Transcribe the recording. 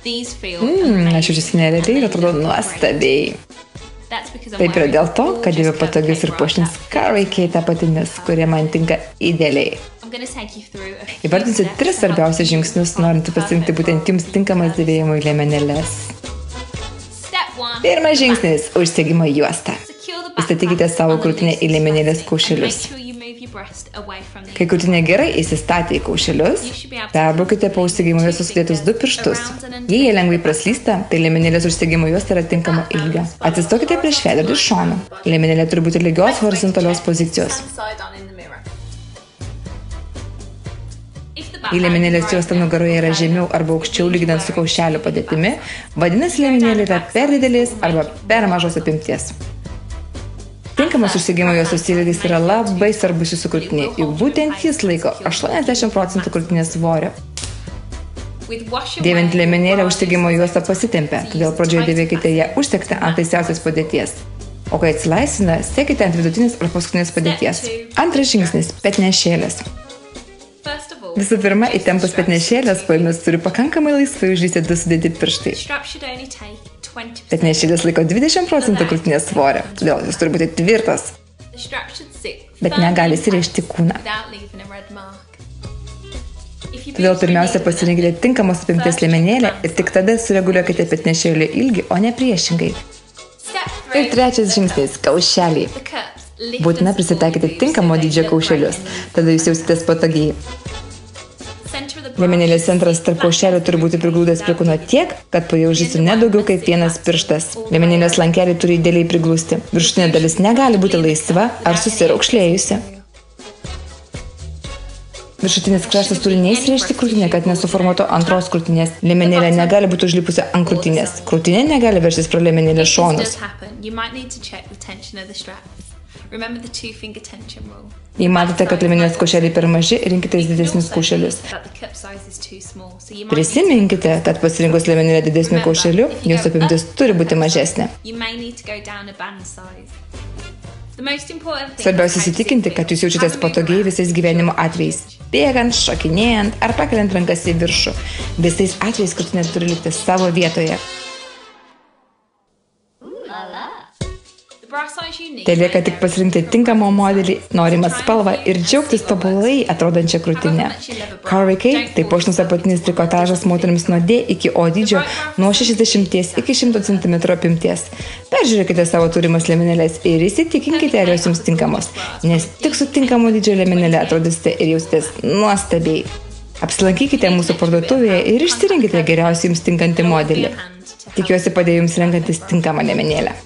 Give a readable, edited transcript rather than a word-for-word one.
Aš jaučiuosi nerealiai ir atrodo nuostabiai. Taip yra dėl to, kad dėviu patogius ir puošnius Caraway Kate apatinius, kurie man tinka idealiai. Įvardinsiu 3 svarbiausius žingsnius, norint pasirinkti būtent jums tinkamas dėvėjimo liemenėles. Pirmas žingsnis – užsegimo juosta. Įstatykite savo krūtinę į liemenėlės kaušelius. Kai krūtinė gerai įsistatė į kaušelius, perbraukite po užsegimo juostos sudėtus 2 pirštus. Jei jie lengvai praslysta, tai liemenėlės užsegimo juosta yra tinkamo ilgio. Atsistokite prieš veidrodį iš šono. Liemenėlė turi būti lygios horizontalios pozicijos. Jei liemenėlės juosta nugaroje yra žemiau arba aukščiau lyginant su kaušelio padėtimi, vadinasi liemenėlė yra per didelės arba per mažos apimties. Tinkamas užsegimo juostos ilgis yra labai svarbus jūsų krūtinei, juk būtent jis laiko 80% krūtinės svorio. Dėvint liemenėlę užsegimo juostą pasitempia, todėl pradžioje dėvėkite ją užsegtą ant laisviausios padėties. O kai atsilaisvina, sekite ant vidutinės ar paskutinės padėties. Antras žingsnis – petnešėlės. Visų pirma, įtempus petnešėlės paėmės turi pakankamai laisvai užlįsti 2 sudėti pirštai. Petnešėlės laiko 20% krūtinės svorio, todėl jis turi būti tvirtas, bet negali įsirėžti kūną. Todėl pirmiausia pasirinkite tinkamos apimties liemenėlę ir tik tada sureguliuokite petnešėlio ilgį, o ne priešingai. Ir trečias žingsnis – kaušeliai. Būtina prisitaikyti tinkamo dydžio kaušelius, tada jūs jausitės patogiai. Liemenėlės centras tarp kaušelių turi būti priglūdęs prie kūno tiek, kad po jo užžįstų nedaugiau kaip vienas pirštas. Liemenėlės lankeliai turi idealiai priglūsti. Viršutinė dalis negali būti laisva ar susiraukšlėjusi. Viršutinis kraštas turi neįsirėžti krūtinę, kad nesuformuotų antros krūtinės. Liemenėlė negali būti užlipusi ant krūtinės. Krūtinė negali veržtis pro liemenėlės šonus. Jei matote, kad liemenėlės kaušeliai per maži, rinkitės didesnius kaušelius. Prisiminkite, kad pasirinkus liemenėlę didesnių kaušelių, jos apimtis turi būti mažesnė. Svarbiausia įsitikinti, kad jūs jaučiatės patogiai visais gyvenimo atvejais. Bėgant, šokinėjant ar pakeliant rankas į viršų. Visais atvejais krūtinė turi likti savo vietoje. Telieka tik pasirinkti tinkamą modelį, norimą spalvą ir džiaugtis tobulai atrodančią krūtinę. Caraway Kate tai puošnus apatinis trikotažas moterims nuo D iki O dydžio nuo 60 iki 100 cm apimties. Peržiūrėkite savo turimas liemenėles ir įsitikinkite, ar jos jums tinkamos, nes tik su tinkamo dydžio liemenėle atrodysite ir jausitės nuostabiai. Apsilankykite mūsų parduotuvėje ir išsirinkite geriausiai jums tinkantį modelį. Tikiuosi padėjo jums renkantis tinkamą liemenėlę.